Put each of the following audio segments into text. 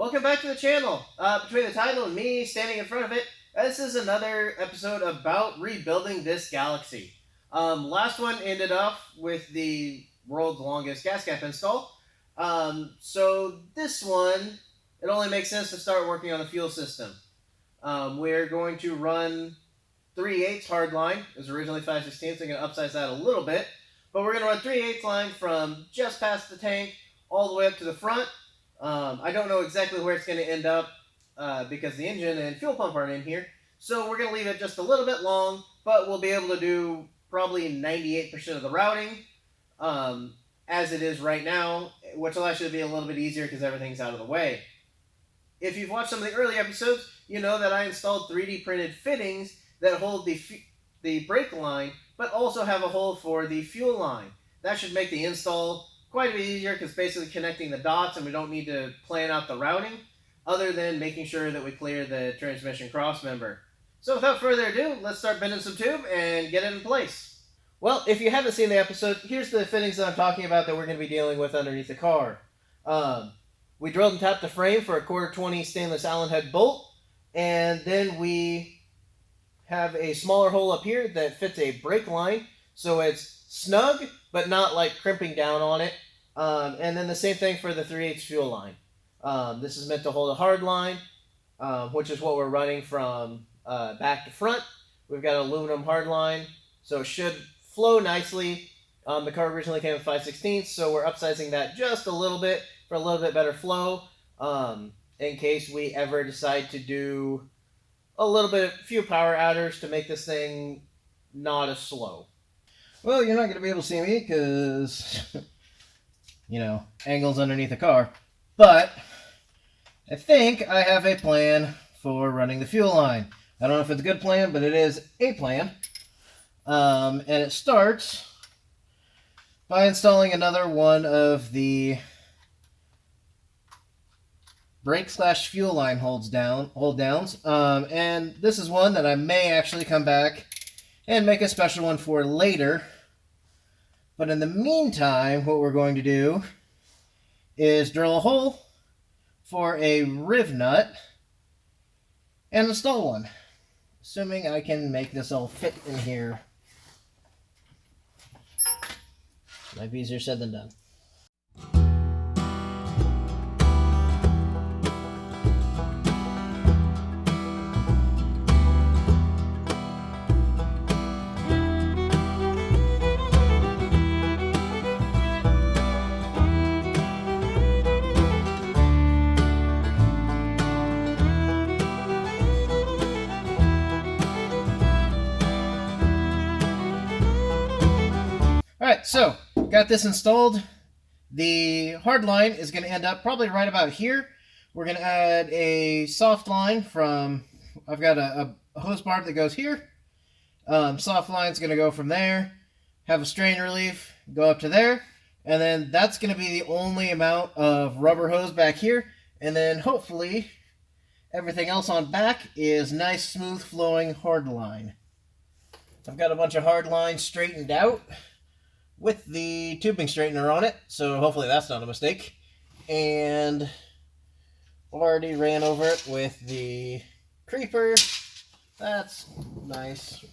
Welcome back to the channel. Between the title and me standing in front of it, this is another episode about rebuilding this Galaxie. Last one ended up with the world's longest gas cap install. So this one, it only makes sense to start working on the fuel system. We're going to run 3/8 hardline. It was originally 5/16, so I'm going to upsize that a little bit. But we're going to run 3/8 line from just past the tank all the way up to the front. I don't know exactly where it's going to end up because the engine and fuel pump aren't in here. So we're going to leave it just a little bit long, but we'll be able to do probably 98% of the routing as it is right now, which will actually be a little bit easier because everything's out of the way. If you've watched some of the early episodes, you know that I installed 3D printed fittings that hold the brake line, but also have a hole for the fuel line. That should make the install quite a bit easier because basically connecting the dots and we don't need to plan out the routing other than making sure that we clear the transmission cross member. So without further ado, let's start bending some tube and get it in place. Well, if you haven't seen the episode, here's the fittings that I'm talking about that we're going to be dealing with underneath the car. We drilled and tapped the frame for a 1/4-20 stainless Allen head bolt, and then we have a smaller hole up here that fits a brake line, so it's snug but not like crimping down on it. And then the same thing for the 3/8 fuel line. This is meant to hold a hard line, which is what we're running from back to front. We've got an aluminum hard line, so it should flow nicely. The car originally came with 5/16, so we're upsizing that just a little bit for a little bit better flow, in case we ever decide to do a little bit, few power outers to make this thing not as slow. Well, you're not going to be able to see me because, angles underneath the car. But I think I have a plan for running the fuel line. I don't know if it's a good plan, but it is a plan. And it starts by installing another one of the brake/fuel line hold downs. And this is one that I may actually come back and make a special one for later. But in the meantime, what we're going to do is drill a hole for a riv nut and install one. Assuming I can make this all fit in here. Might be easier said than done. Alright, so got this installed. The hard line is going to end up probably right about here. We're going to add a soft line from, I've got a hose barb that goes here. Soft line is going to go from there, have a strain relief, go up to there, and then that's going to be the only amount of rubber hose back here, and then hopefully everything else on back is nice, smooth flowing hard line. I've got a bunch of hard lines straightened out with the tubing straightener on it, so hopefully that's not a mistake. And already ran over it with the creeper. That's nice.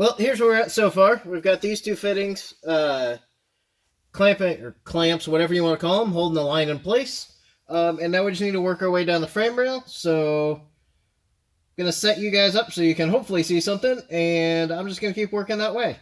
Well, here's where we're at so far. We've got these two fittings, clamping or clamps, whatever you want to call them, holding the line in place. And now we just need to work our way down the frame rail. So I'm gonna set you guys up so you can hopefully see something, and I'm just gonna keep working that way.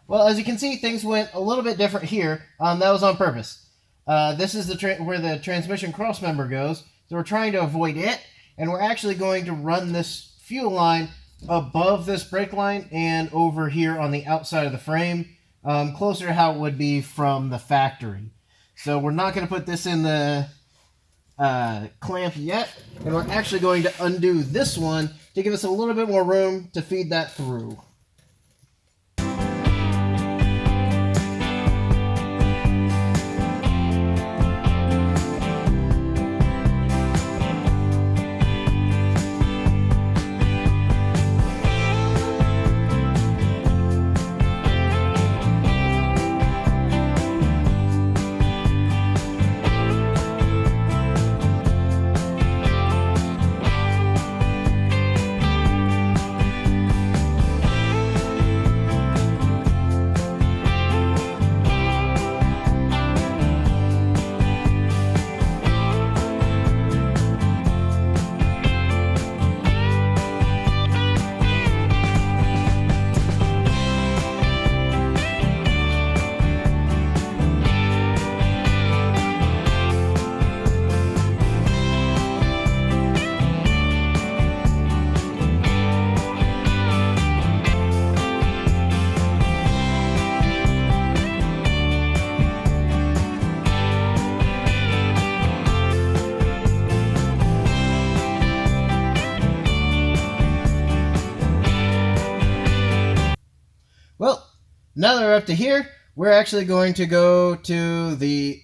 Well, as you can see, things went a little bit different here. That was on purpose. This is where the transmission crossmember goes, so we're trying to avoid it, and we're actually going to run this fuel line above this brake line and over here on the outside of the frame, closer to how it would be from the factory. So we're not going to put this in the clamp yet, and we're actually going to undo this one to give us a little bit more room to feed that through. Well, now that we're up to here, we're actually going to go to the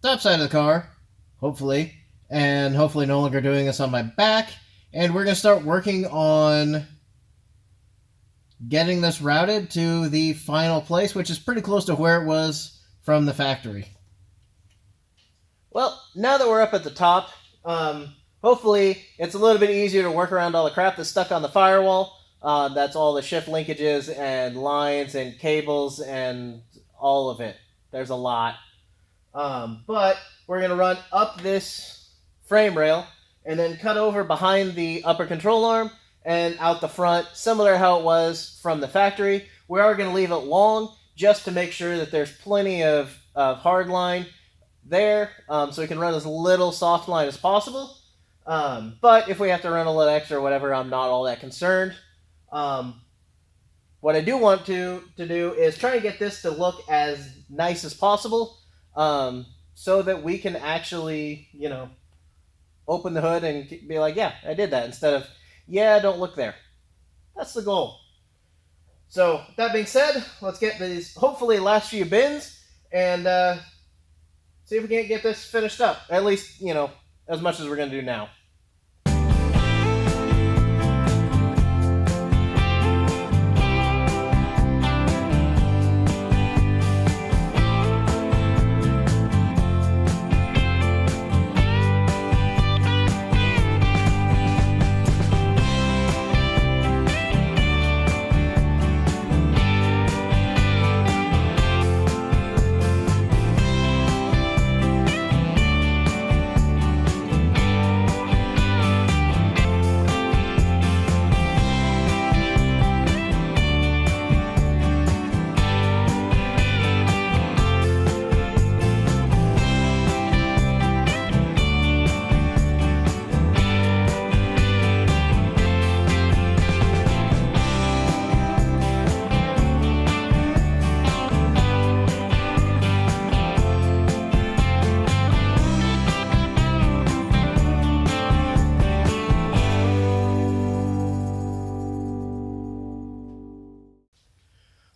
top side of the car, hopefully, and hopefully no longer doing this on my back, and we're going to start working on getting this routed to the final place, which is pretty close to where it was from the factory. Well, now that we're up at the top, hopefully it's a little bit easier to work around all the crap that's stuck on the firewall. That's all the shift linkages and lines and cables and all of it. There's a lot. But we're going to run up this frame rail and then cut over behind the upper control arm and out the front, similar to how it was from the factory. We are going to leave it long just to make sure that there's plenty of hard line there, so we can run as little soft line as possible. But if we have to run a little extra or whatever, I'm not all that concerned. What I do want to do is try and get this to look as nice as possible, so that we can actually, open the hood and be like, yeah, I did that, instead of, yeah, don't look there. That's the goal. So that being said, let's get these hopefully last few bins and see if we can't get this finished up. At least, as much as we're going to do now.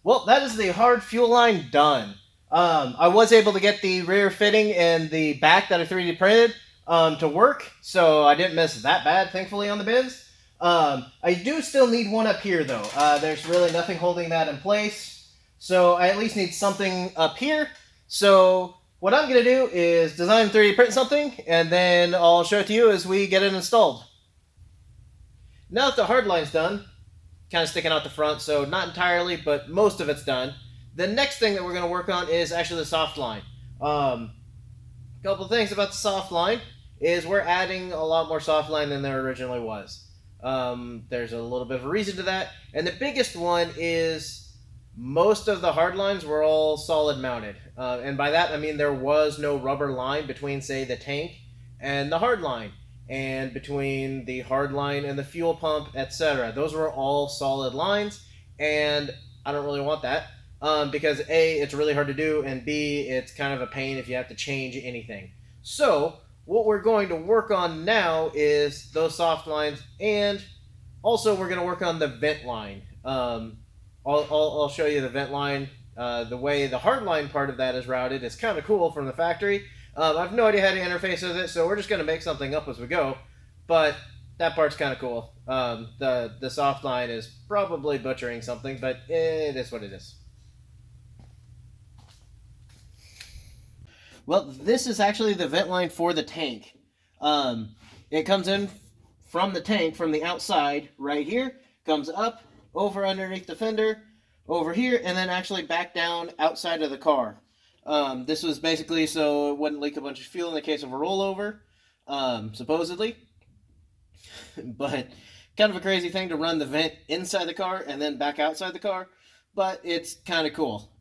Well, that is the hard fuel line done. I was able to get the rear fitting and the back that I 3D printed to work, so I didn't miss that bad, thankfully, on the bins. I do still need one up here, though. There's really nothing holding that in place, so I at least need something up here. So what I'm going to do is design 3D print something, and then I'll show it to you as we get it installed. Now that the hard line's done, kind of sticking out the front, so not entirely, but most of it's done. The next thing that we're going to work on is actually the soft line. A couple things about the soft line is we're adding a lot more soft line than there originally was. There's a little bit of a reason to that, and the biggest one is most of the hard lines were all solid mounted. And by that I mean there was no rubber line between, say, the tank and the hard line, and between the hard line and the fuel pump, etc. Those were all solid lines, and I don't really want that because A, it's really hard to do, and B, it's kind of a pain if you have to change anything. So what we're going to work on now is those soft lines, and also we're going to work on the vent line. I'll show you the vent line. The way the hard line part of that is routed is kind of cool from the factory. I have no idea how to interface with it, so we're just going to make something up as we go. But that part's kind of cool. The soft line is probably butchering something, but it is what it is. Well, this is actually the vent line for the tank. It comes in from the tank, from the outside, right here, comes up, over underneath the fender, over here, and then actually back down outside of the car. This was basically so it wouldn't leak a bunch of fuel in the case of a rollover, supposedly. But kind of a crazy thing to run the vent inside the car and then back outside the car, but it's kind of cool.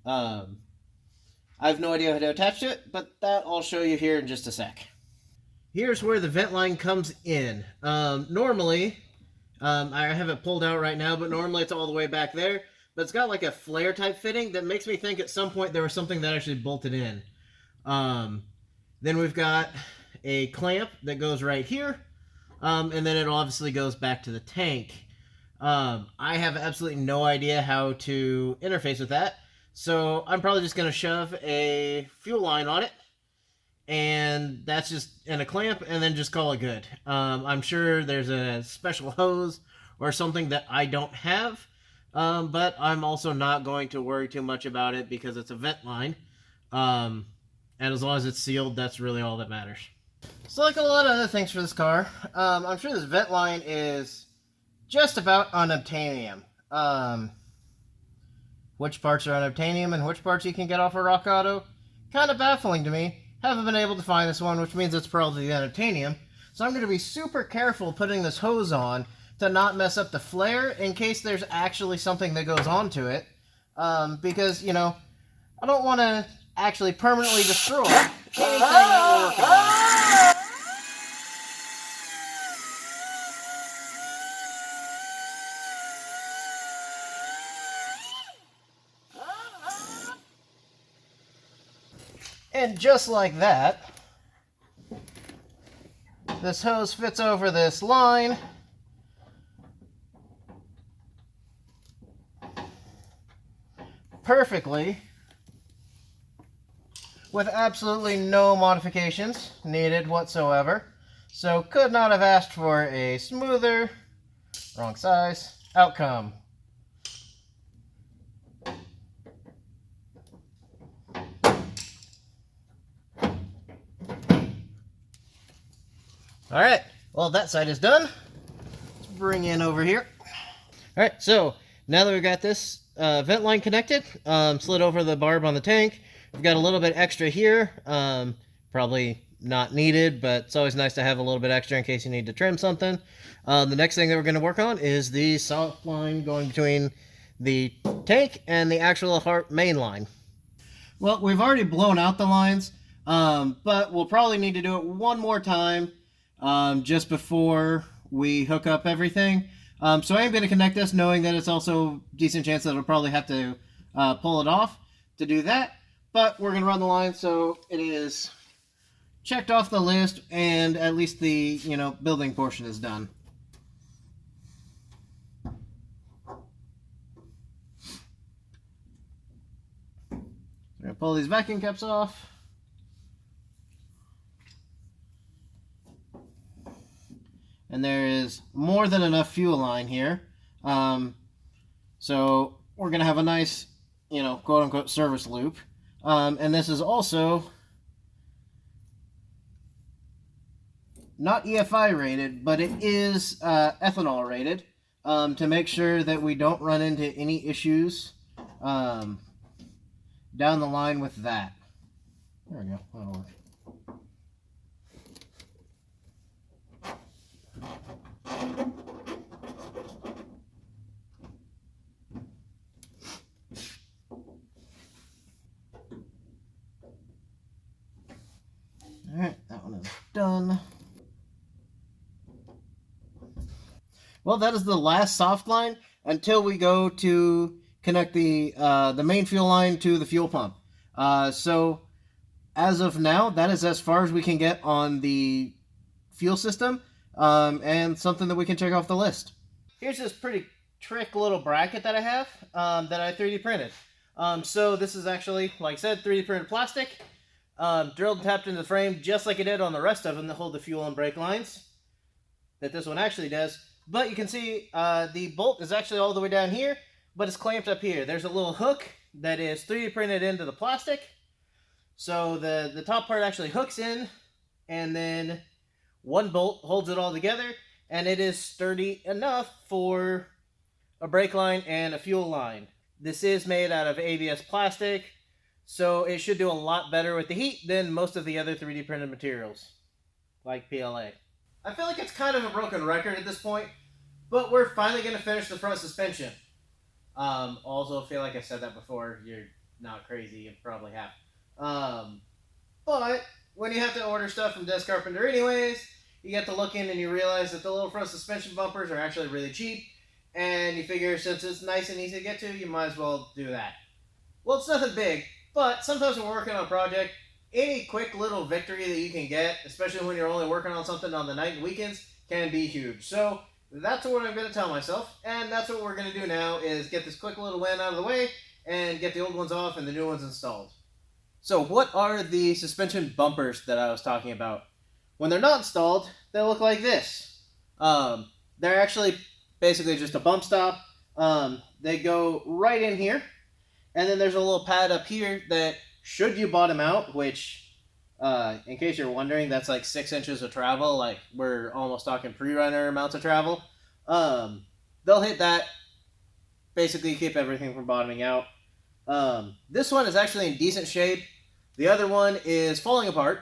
I have no idea how to attach to it, but that I'll show you here in just a sec. Here's where the vent line comes in. Normally, I have it pulled out right now, but normally it's all the way back there. But it's got like a flare type fitting that makes me think at some point there was something that actually bolted in. Then we've got a clamp that goes right here, and then it obviously goes back to the tank. I have absolutely no idea how to interface with that, so I'm probably just going to shove a fuel line on it, and that's just in a clamp, and then just call it good. I'm sure there's a special hose or something that I don't have, but I'm also not going to worry too much about it because it's a vent line, and as long as it's sealed, that's really all that matters. So like a lot of other things for this car, I'm sure this vent line is just about unobtainium. Which parts are unobtainium and which parts you can get off of Rock Auto, kind of baffling to me. Haven't been able to find this one, which means it's probably the unobtainium. So I'm going to be super careful putting this hose on to not mess up the flare in case there's actually something that goes onto it. Because, you know, I don't want to actually permanently destroy anything that we're working on. And just like that, this hose fits over this line. perfectly with absolutely no modifications needed whatsoever. So could not have asked for a smoother, wrong size, outcome. Alright, well that side is done. Let's bring in over here. Alright, so now that we've got this vent line connected, slid over the barb on the tank, we've got a little bit extra here. Probably not needed, but it's always nice to have a little bit extra in case you need to trim something. The next thing that we're going to work on is the soft line going between the tank and the actual main line. Well, we've already blown out the lines, but we'll probably need to do it one more time just before we hook up everything. So I am going to connect this knowing that it's also a decent chance that I'll probably have to pull it off to do that. But we're going to run the line so it is checked off the list and at least the, building portion is done. We're going to pull these vacuum caps off. And there is more than enough fuel line here. So we're going to have a nice, quote-unquote service loop. And this is also not EFI rated, but it is ethanol rated to make sure that we don't run into any issues down the line with that. There we go. That'll work. Alright, that one is done. Well, that is the last soft line until we go to connect the main fuel line to the fuel pump. So as of now, that is as far as we can get on the fuel system, and something that we can check off the list. Here's this pretty trick little bracket that I have that I 3D printed. So this is actually, like I said, 3D printed plastic, drilled and tapped into the frame just like it did on the rest of them that hold the fuel and brake lines that this one actually does. But you can see the bolt is actually all the way down here, but it's clamped up here. There's a little hook that is 3D printed into the plastic. So the top part actually hooks in, and then one bolt holds it all together, and it is sturdy enough for a brake line and a fuel line. This is made out of ABS plastic, so it should do a lot better with the heat than most of the other 3D printed materials, like PLA. I feel like it's kind of a broken record at this point, but we're finally going to finish the front suspension. Also, feel like I said that before. You're not crazy. You probably have. But when you have to order stuff from Des Carpenter anyways, you get to look in and you realize that the little front suspension bumpers are actually really cheap. And you figure since it's nice and easy to get to, you might as well do that. Well, it's nothing big, but sometimes when we're working on a project, any quick little victory that you can get, especially when you're only working on something on the night and weekends, can be huge. So that's what I'm going to tell myself, and that's what we're going to do now is get this quick little win out of the way and get the old ones off and the new ones installed. So what are the suspension bumpers that I was talking about? When they're not installed, they look like this. They're actually basically just a bump stop. They go right in here, and then there's a little pad up here that should you bottom out, which, in case you're wondering, that's like 6 inches of travel. Like, we're almost talking pre-runner amounts of travel. They'll hit that, basically keep everything from bottoming out. This one is actually in decent shape. The other one is falling apart.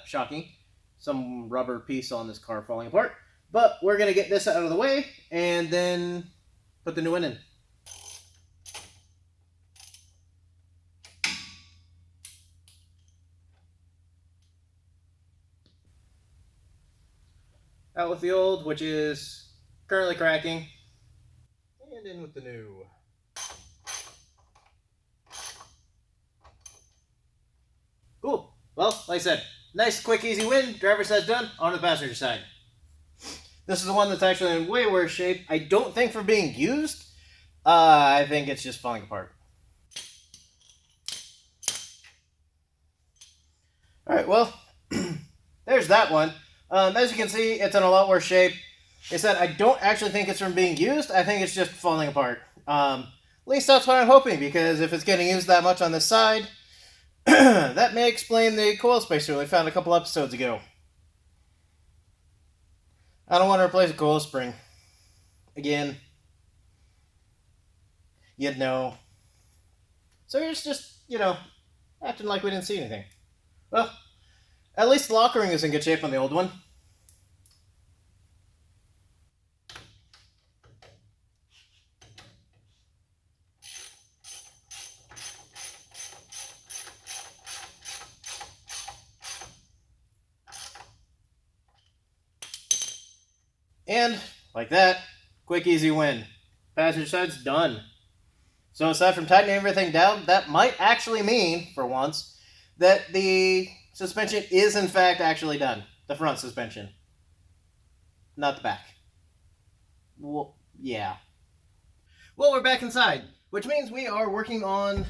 Shocking. Some rubber piece on this car falling apart. But we're going to get this out of the way and then put the new one in. Out with the old, which is currently cracking, and in with the new. Cool. Well, like I said, nice, quick, easy win. Driver's side's done. On to the passenger side. This is the one that's actually in way worse shape. I don't think for being used. I think it's just falling apart. All right, well, there's that one. As you can see, it's in a lot worse shape. Like I said, I don't actually think it's from being used. I think it's just falling apart. At least that's what I'm hoping, because if it's getting used that much on this side, that may explain the coil spacer we found a couple episodes ago. I don't want to replace a coil spring. Again, you'd know. So here's just, acting like we didn't see anything. Well, at least the locker ring is in good shape on the old one. And, like that, quick, easy win. Passenger side's done. So aside from tightening everything down, that might actually mean, for once, that the suspension is in fact actually done. The front suspension. Not the back. Well, yeah. Well, we're back inside, which means we are working on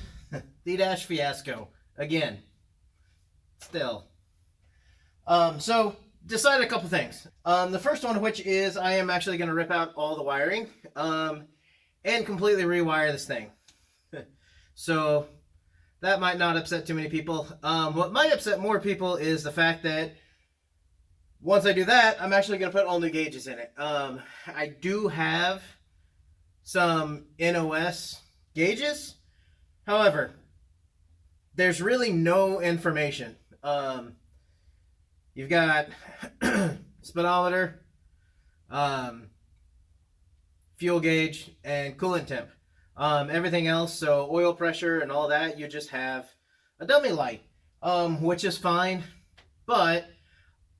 the dash fiasco. Again. Still. So, decided a couple things. The first one of which is I am actually going to rip out all the wiring and completely rewire this thing. So, that might not upset too many people. What might upset more people is the fact that once I do that, I'm actually going to put all new gauges in it. I do have some NOS gauges. However, there's really no information. You've got speedometer, fuel gauge, and coolant temp. Everything else, so oil pressure and all that, you just have a dummy light, which is fine, but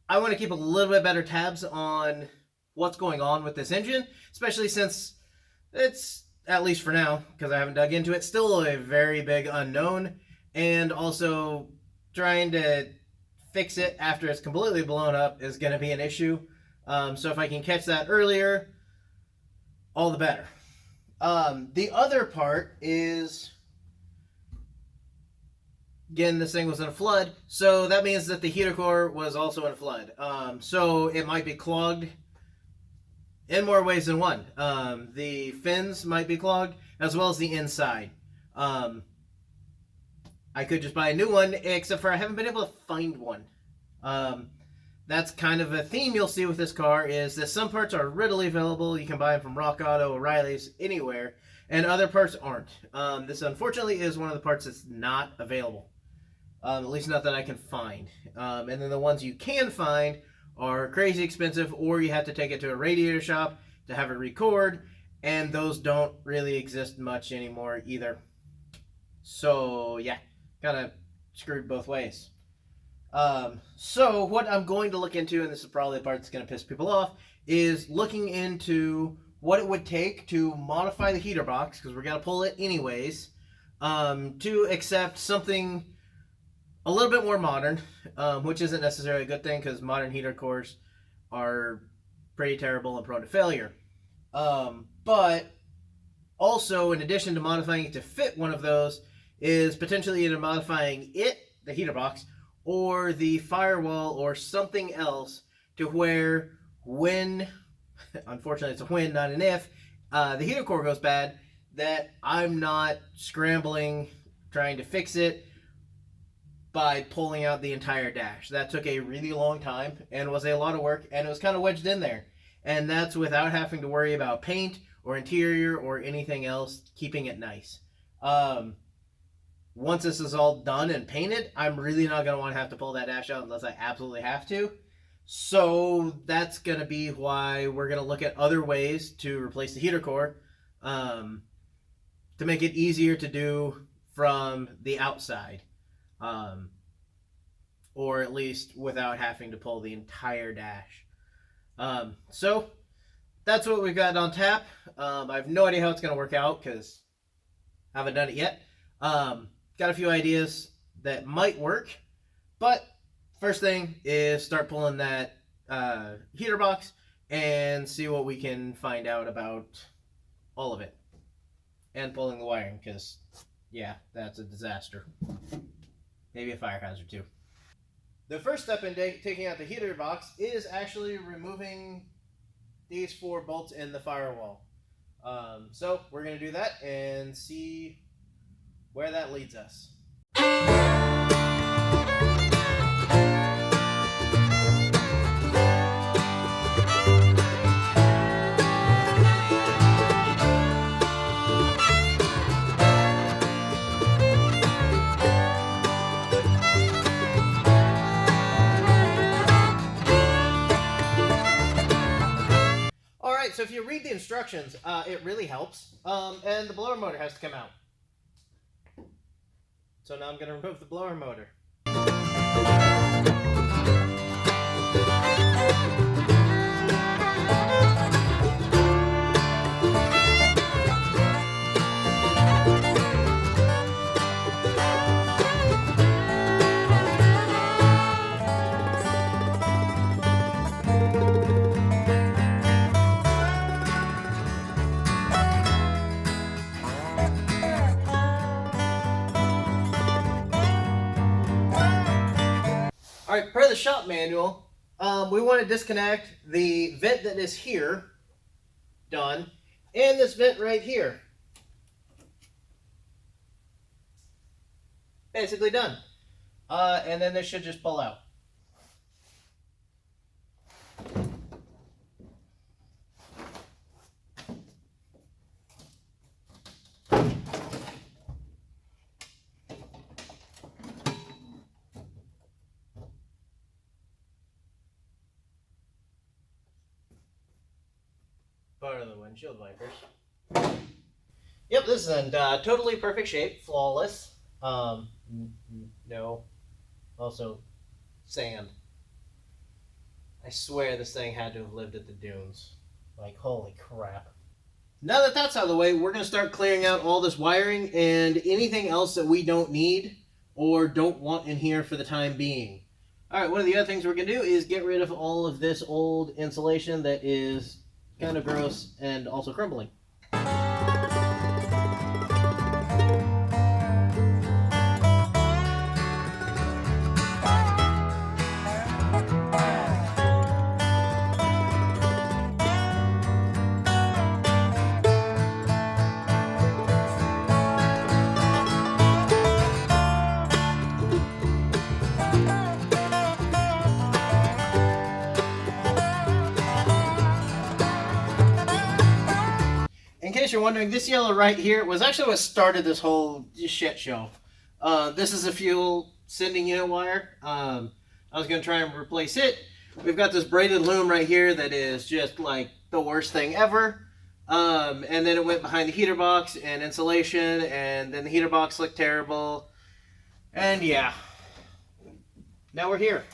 I want to keep a little bit better tabs on what's going on with this engine, especially since it's, at least for now, because I haven't dug into it, still a very big unknown, and also trying to fix it after it's completely blown up is going to be an issue. So if I can catch that earlier, all the better. The other part is, again, this thing was in a flood, so that means that the heater core was also in a flood. So it might be clogged in more ways than one. The fins might be clogged, as well as the inside. I could just buy a new one, except for I haven't been able to find one. That's kind of a theme you'll see with this car, is that some parts are readily available. You can buy them from Rock Auto, O'Reilly's, anywhere, and other parts aren't. This, unfortunately, is one of the parts that's not available. At least not that I can find. And then the ones you can find are crazy expensive, or you have to take it to a radiator shop to have it record, and those don't really exist much anymore either. So, yeah, kind of screwed both ways. So what I'm going to look into, and this is probably the part that's going to piss people off, is looking into what it would take to modify the heater box, because we're going to pull it anyways, to accept something a little bit more modern, which isn't necessarily a good thing, because modern heater cores are pretty terrible and prone to failure. But also, in addition to modifying it to fit one of those, is potentially either modifying it, the heater box, or the firewall, or something else, to where when, unfortunately it's a when, not an if, the heater core goes bad, that I'm not scrambling trying to fix it by pulling out the entire dash. That took a really long time and was a lot of work, and it was kind of wedged in there. And that's without having to worry about paint or interior or anything else, keeping it nice. Once this is all done and painted, I'm really not going to want to have to pull that dash out unless I absolutely have to. So that's going to be why we're going to look at other ways to replace the heater core, to make it easier to do from the outside. Or at least without having to pull the entire dash. So that's what we've got on tap. I have no idea how it's going to work out because I haven't done it yet. Got a few ideas that might work, but first thing is start pulling that heater box and see what we can find out about all of it. And pulling the wiring, because, yeah, that's a disaster. Maybe a fire hazard, too. The first step in taking out the heater box is actually removing these 4 bolts in the firewall. So we're going to do that and see where that leads us. So if you read the instructions, it really helps. And the blower motor has to come out. So now I'm going to remove the blower motor. Alright, per the shop manual, we want to disconnect the vent that is here, done, and this vent right here. Basically done. And then this should just pull out. Part of the windshield wipers. Yep, this is in totally perfect shape, flawless. No. Also, sand. I swear this thing had to have lived at the dunes. Like, holy crap. Now that that's out of the way, we're going to start clearing out all this wiring and anything else that we don't need or don't want in here for the time being. Alright, one of the other things we're going to do is get rid of all of this old insulation that is kind of gross and also crumbling. In case you're wondering, this yellow right here was actually what started this whole shit show. This is a fuel sending unit wire. I was going to try and replace it. We've got this braided loom right here that is just like the worst thing ever. And then it went behind the heater box and insulation, and then the heater box looked terrible. And yeah, now we're here.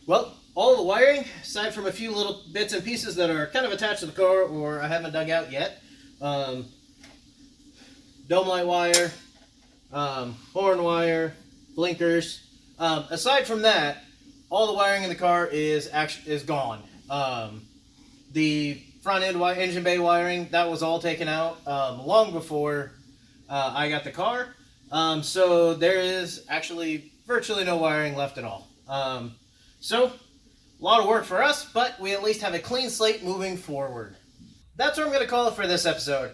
Well, all the wiring, aside from a few little bits and pieces that are kind of attached to the car or I haven't dug out yet, dome light wire, horn wire, blinkers. Aside from that, all the wiring in the car is gone. The front end engine bay wiring, that was all taken out long before I got the car. So there is actually virtually no wiring left at all. So A lot of work for us, but we at least have a clean slate moving forward. That's what I'm going to call it for this episode.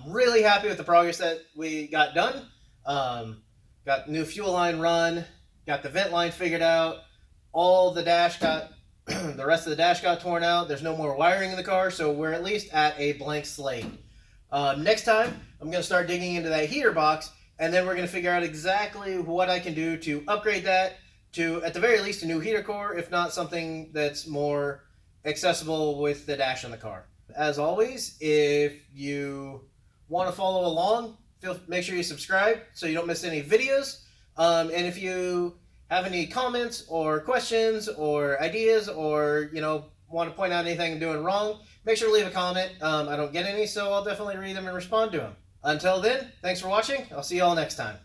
Really happy with the progress that we got done. Got new fuel line run, got the vent line figured out, all the dash got, the rest of the dash got torn out. There's no more wiring in the car, so we're at least at a blank slate. Next time, I'm going to start digging into that heater box, and then we're going to figure out exactly what I can do to upgrade that to, at the very least, a new heater core, if not something that's more accessible with the dash in the car. As always, if you want to follow along, make sure you subscribe so you don't miss any videos. And if you have any comments or questions or ideas, or want to point out anything I'm doing wrong, make sure to leave a comment. I don't get any, so I'll definitely read them and respond to them. Until then, thanks for watching. I'll see you all next time.